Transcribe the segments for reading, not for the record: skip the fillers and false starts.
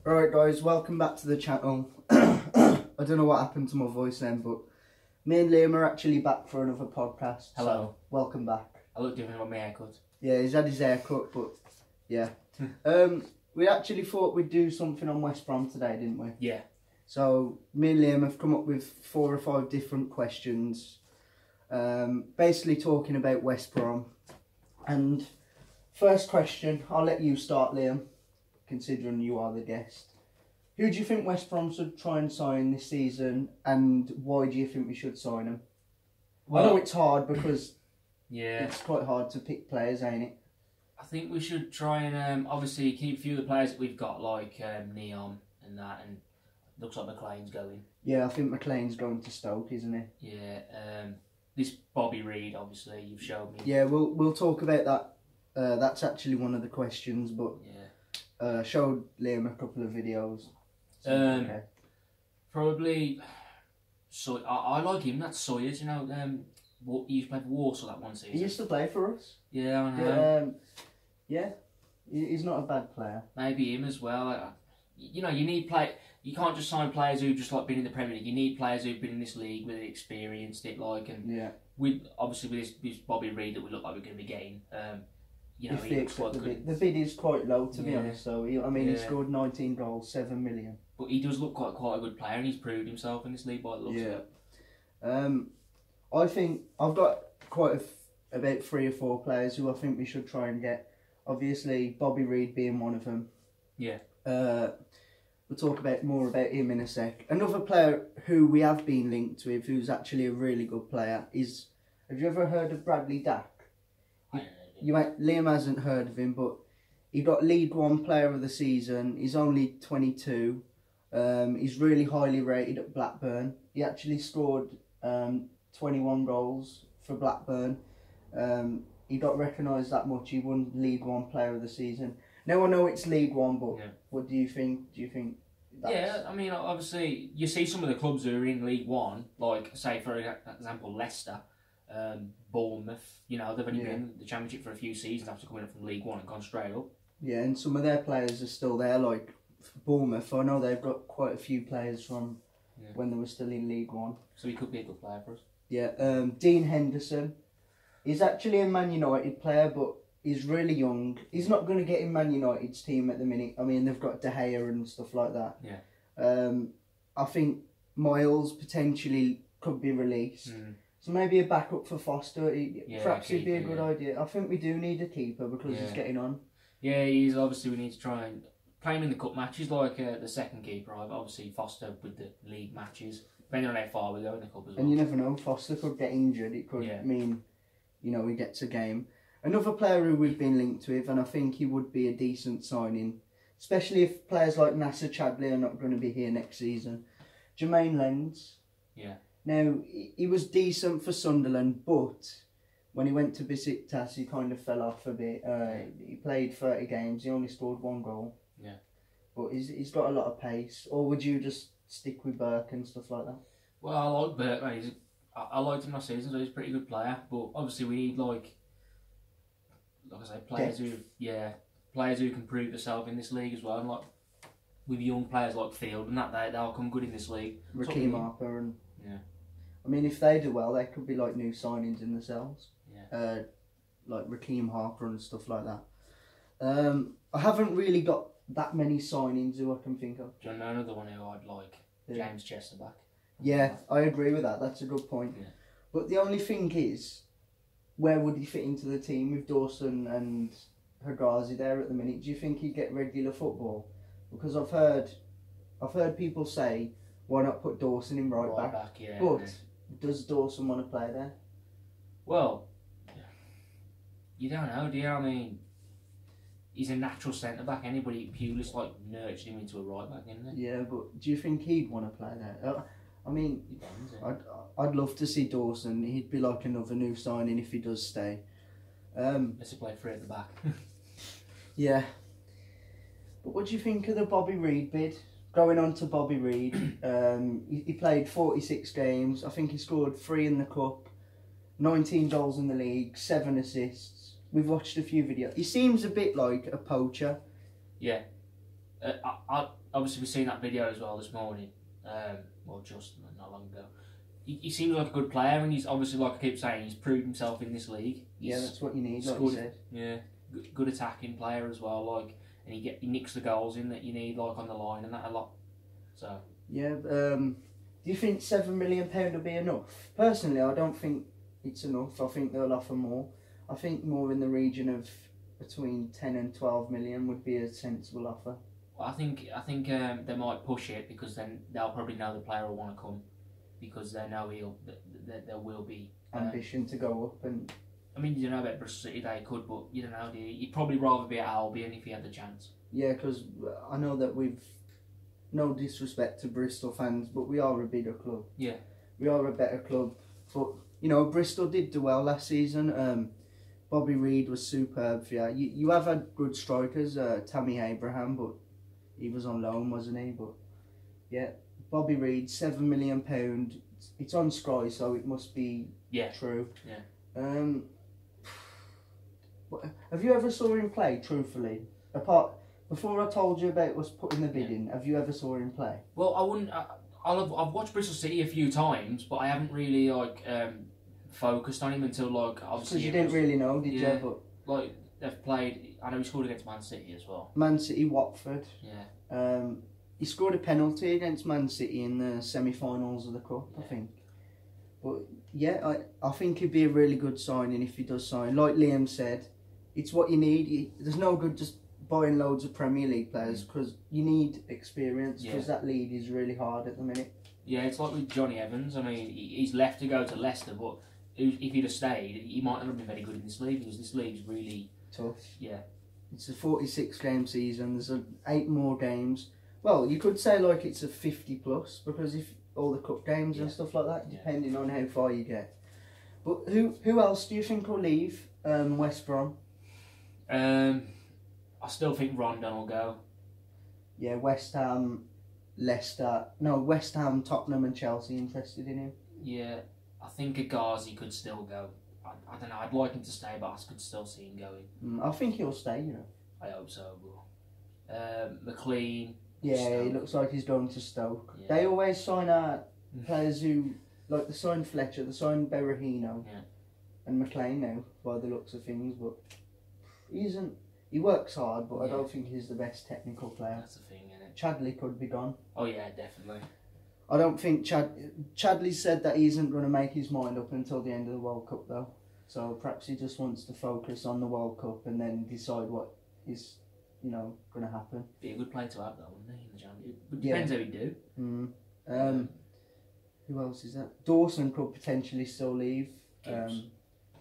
Alright guys, welcome back to the channel. I don't know what happened to my voice then, but me and Liam are actually back for another podcast. Hello. So, welcome back. I look different on my haircut. Yeah, he's had his haircut, but yeah. We actually thought we'd do something on West Brom today, didn't we? Yeah. So, me and Liam have come up with 4 or 5 different questions. Basically talking about West Brom. And first question, I'll let you start, Liam, considering you are the guest. Who do you think West Brom should try and sign this season, and why do you think we should sign them? Well, I know it's hard because it's quite hard to pick players, ain't it? I think we should try and obviously keep a few of the players that we've got, like Neon and that, and looks like McLean's going. Yeah, I think McLean's going to Stoke, isn't he? Yeah. This Bobby Reid, obviously, you've showed me. Yeah, we'll talk about that. That's actually one of the questions, but showed Liam a couple of videos. So, okay. Probably. So I like him. That's Sawyers. You know, he used to play for Warsaw that one season. He used to play for us. Yeah, I know. Yeah, he's not a bad player. Maybe him as well. You know, you need You can't just sign players who've just like been in the Premier League. You need players who've been in this league, with experienced it, like, and with this Bobby Reid that we look like we're going to be getting. You know, he looks quite good. The bid is quite low, to be honest. So he scored 19 goals, 7 million. But he does look quite a good player, and he's proved himself in this league by the looks of it. I think I've got about 3 or 4 players who I think we should try and get. Obviously, Bobby Reid being one of them. Yeah. We'll talk more about him in a sec. Another player who we have been linked with, who's actually a really good player, is... Have you ever heard of Bradley Dack? Liam hasn't heard of him, but he got League One Player of the Season. He's only 22. He's really highly rated at Blackburn. He actually scored 21 goals for Blackburn. He got recognised that much. He won League One Player of the Season. Now I know it's League One, but what do you think? Do you think that's... Yeah, I mean, obviously, you see some of the clubs who are in League One, like, say, for example, Leicester, Bournemouth, you know, they've only been in the Championship for a few seasons after coming up from League One and gone straight up. Yeah, and some of their players are still there, like Bournemouth. I know they've got quite a few players from when they were still in League One. So he could be a good player for us. Yeah, Dean Henderson. He's actually a Man United player, but he's really young. He's not going to get in Man United's team at the minute. I mean, they've got De Gea and stuff like that. Yeah. I think Miles potentially could be released. So maybe a backup for Foster. Perhaps it'd be a good idea. I think we do need a keeper because he's getting on. Yeah, he's obviously, we need to try and play him in the cup matches like the second keeper. Obviously, Foster with the league matches. Depending on how far we go in the cup as well. And you never know, Foster could get injured. It could mean, you know, he gets a game. Another player who we've been linked with, and I think he would be a decent signing, especially if players like Nasser Chadli are not going to be here next season. Jermaine Lens. Yeah. Now, he was decent for Sunderland, but when he went to Besiktas, he kind of fell off a bit. He played 30 games, he only scored 1 goal. Yeah. But he's got a lot of pace. Or would you just stick with Burke and stuff like that? Well, I like Burke, mate. I liked him last season, so he's a pretty good player. But obviously we need, like I say, players who can prove themselves in this league as well. And like with young players like Field and that, they'll come good in this league. Raheem Harper and I mean, if they do well, they could be like new signings in themselves. Yeah. Like Raheem Harper and stuff like that. I haven't really got that many signings who I can think of. Do you know another one who I'd like? James Chesterback. Yeah, I agree with that. That's a good point. Yeah. But the only thing is, where would he fit into the team with Dawson and Hegazi there at the minute? Do you think he'd get regular football? Because I've heard people say, why not put Dawson in right back? But does Dawson want to play there? Well, you don't know, do you? I mean, he's a natural centre back. Anybody Pulis like nurtured him into a right back, isn't he? Yeah, but do you think he'd want to play there? I mean, I'd love to see Dawson. He'd be like another new signing if he does stay. Let's play 3 at the back. Yeah. But what do you think of the Bobby Reid bid? Going on to Bobby Reid, he played 46 games. I think he scored 3 in the cup, 19 goals in the league, 7 assists. We've watched a few videos. He seems a bit like a poacher. Yeah. Obviously, we've seen that video as well this morning. Well, just not long ago. He seems like a good player, and he's obviously, like I keep saying, he's proved himself in this league. Yeah, that's what you need, like you said. Yeah, good attacking player as well. Like, and he nicks the goals in that you need, like on the line and that a lot. So yeah, do you think £7 million will be enough? Personally, I don't think it's enough. I think they'll offer more. I think more in the region of between 10 and 12 million would be a sensible offer. Well, I think they might push it because then they'll probably know the player will want to come because they know there will be ambition to go up. And I mean, you know about Bristol City, they could, but you don't know. He'd probably rather be at Albion if he had the chance. Yeah, because I know that we've no disrespect to Bristol fans, but we are a bigger club. Yeah, we are a better club. But you know, Bristol did do well last season. Bobby Reid was superb for you. You have had good strikers, Tammy Abraham, but he was on loan, wasn't he? But yeah, Bobby Reid, £7 million. It's on Sky, so it must be true. Yeah. Have you ever saw him play? Truthfully, before I told you about us putting the bid in, have you ever saw him play? Well, I wouldn't. I've watched Bristol City a few times, but I haven't really focused on him until obviously. Because you didn't really know, did you? But they've played. I know he scored against Man City as well. Man City, Watford. Yeah. He scored a penalty against Man City in the semi-finals of the cup, I think. But yeah, I think he'd be a really good signing if he does sign. Like Liam said, it's what you need. There's no good just buying loads of Premier League players because you need experience because that league is really hard at the minute. Yeah, it's like with Johnny Evans. I mean, he's left to go to Leicester, but if he'd have stayed, he might not have been very good in this league because this league's really tough. Yeah. It's a 46-game season. There's 8 more games. Well, you could say it's a 50+ because if all the cup games and stuff like that, depending on how far you get. But who else do you think will leave West Brom? I still think Rondon will go. Yeah, West Ham, Leicester. No, West Ham, Tottenham and Chelsea interested in him. Yeah, I think Agazi could still go. I don't know, I'd like him to stay, but I could still see him going. I think he'll stay, you know. I hope so, but McLean. Yeah, Stoke. He looks like he's going to Stoke. Yeah. They always sign out players who, like they signed Fletcher, they signed Berahino and McLean now, by the looks of things, but he works hard, but I don't think he's the best technical player. That's the thing, isn't it? Chadley could be gone. Oh yeah, definitely. I don't think Chadley said that he isn't going to make his mind up until the end of the World Cup though. So perhaps he just wants to focus on the World Cup and then decide what is, going to happen. Be a good player to have though, wouldn't he? In the Champions. It depends how you do. Who else is that? Dawson could potentially still leave.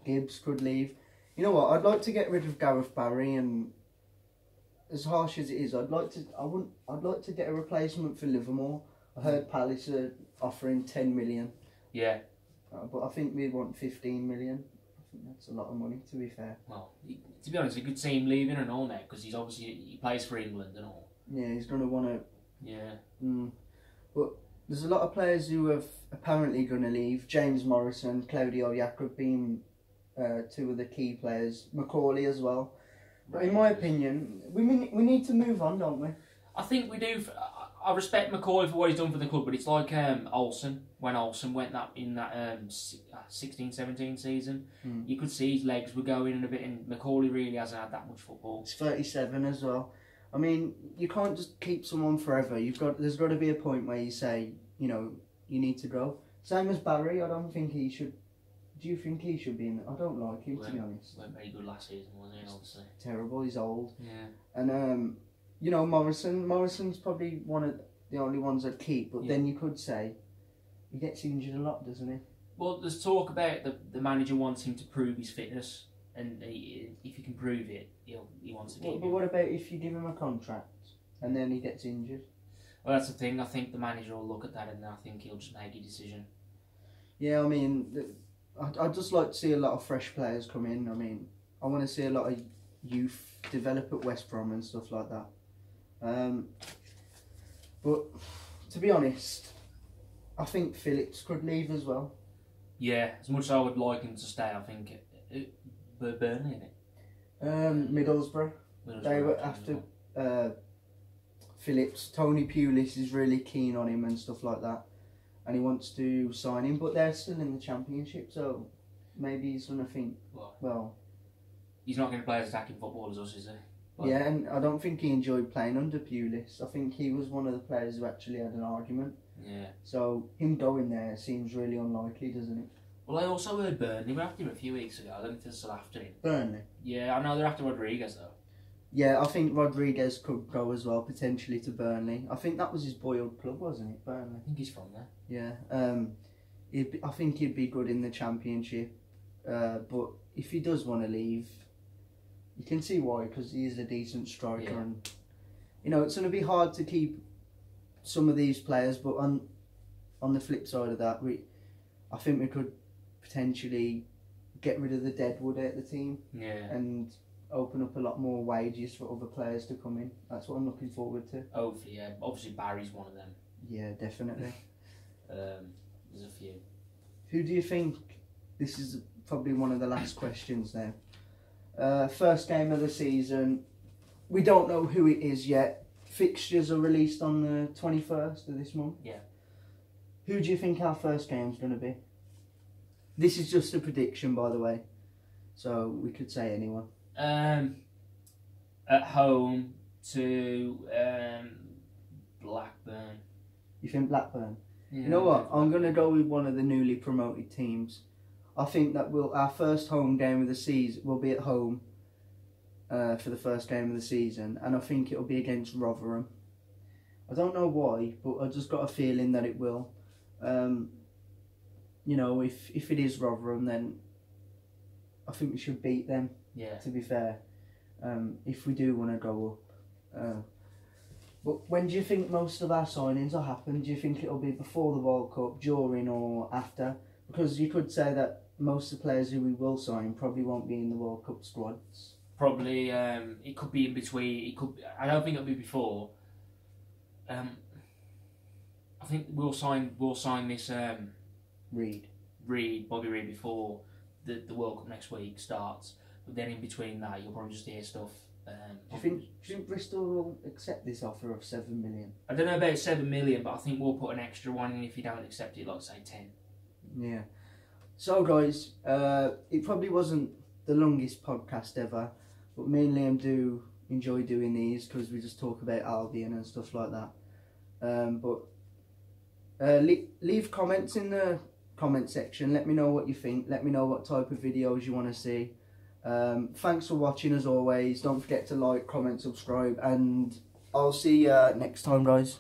Gibbs could leave. You know what? I'd like to get rid of Gareth Barry, and as harsh as it is, I'd like to get a replacement for Livermore. I heard Palace are offering 10 million. Yeah. But I think we want 15 million. I think that's a lot of money, to be fair. Well, to be honest, you could see him leaving and all now because he plays for England and all. Yeah, he's going to want to. Yeah. But there's a lot of players who have apparently going to leave. James Morrison, Claudio Jakob being 2 of the key players. Macaulay as well. But in my opinion, we need to move on, don't we? I think we do. I respect McCoy for what he's done for the club, but it's like Olsen, when Olsen went in that 16-17 season. You could see his legs were going and a bit, and Macaulay really hasn't had that much football. He's 37 as well. I mean, you can't just keep someone forever. There's got to be a point where you say, you need to go. Same as Barry, I don't think he should. Do you think he should be in? I don't like him, to be honest. Went very good last season, wasn't he? Obviously. Terrible. He's old. Yeah. And Morrison's probably one of the only ones that keep. But then you could say he gets injured a lot, doesn't he? Well, there's talk about the manager wants him to prove his fitness, and if he can prove it, he wants to keep him. But what about if you give him a contract and then he gets injured? Well, that's the thing. I think the manager will look at that, and I think he'll just make a decision. Yeah, I mean, I'd just like to see a lot of fresh players come in. I mean, I want to see a lot of youth develop at West Brom and stuff like that. But to be honest, I think Phillips could leave as well. Yeah, as much as I would like him to stay, I think Burnley, isn't it? Middlesbrough. They were after Phillips. Tony Pulis is really keen on him and stuff like that, and he wants to sign him, but they're still in the Championship, so maybe he's going to think, well... He's not going to play as attacking football as us, is he? Well, yeah, and I don't think he enjoyed playing under Pulis. I think he was one of the players who actually had an argument. Yeah. So him going there seems really unlikely, doesn't it? Well, I also heard Burnley were after him a few weeks ago. I don't know if they're still after him. Burnley? Yeah, I know they're after Rodriguez, though. Yeah, I think Rodriguez could go as well, potentially to Burnley. I think that was his boyhood club, wasn't it, Burnley? I think he's from there. Yeah. I think he'd be good in the Championship. But if he does want to leave, you can see why, because he is a decent striker. Yeah. And, you know, it's going to be hard to keep some of these players, but on the flip side of that, I think we could potentially get rid of the deadwood at the team. Yeah. And open up a lot more wages for other players to come in. That's what I'm looking forward to. Hopefully, yeah. Obviously, Barry's one of them. Yeah, definitely. There's a few. Who do you think? This is probably one of the last questions now. First game of the season. We don't know who it is yet. Fixtures are released on the 21st of this month. Yeah. Who do you think our first game's going to be? This is just a prediction, by the way. So we could say anyone. At home to Blackburn. You think Blackburn? Yeah, you know what? I'm going to go with one of the newly promoted teams. I think that our first home game of the season will be at home for the first game of the season, and I think it'll be against Rotherham. I don't know why, but I just got a feeling that it will. You know, if it is Rotherham, then I think we should beat them. Yeah. To be fair, if we do want to go up. But when do you think most of our signings will happen? Do you think it'll be before the World Cup, during, or after? Because you could say that most of the players who we will sign probably won't be in the World Cup squads. Probably, it could be in between. It could. I don't think it'll be before. I think we'll sign this Bobby Reid before the World Cup next week starts. But then in between that, you'll probably just hear stuff. Do you think Bristol will accept this offer of 7 million? I don't know about 7 million, but I think we'll put an extra one in if you don't accept it, like say 10. Yeah. So guys, it probably wasn't the longest podcast ever, but me and Liam do enjoy doing these because we just talk about Albion and stuff like that. Leave comments in the comment section. Let me know what you think. Let me know what type of videos you want to see. Thanks for watching as always. Don't forget to like, comment, subscribe, and I'll see you next time, guys.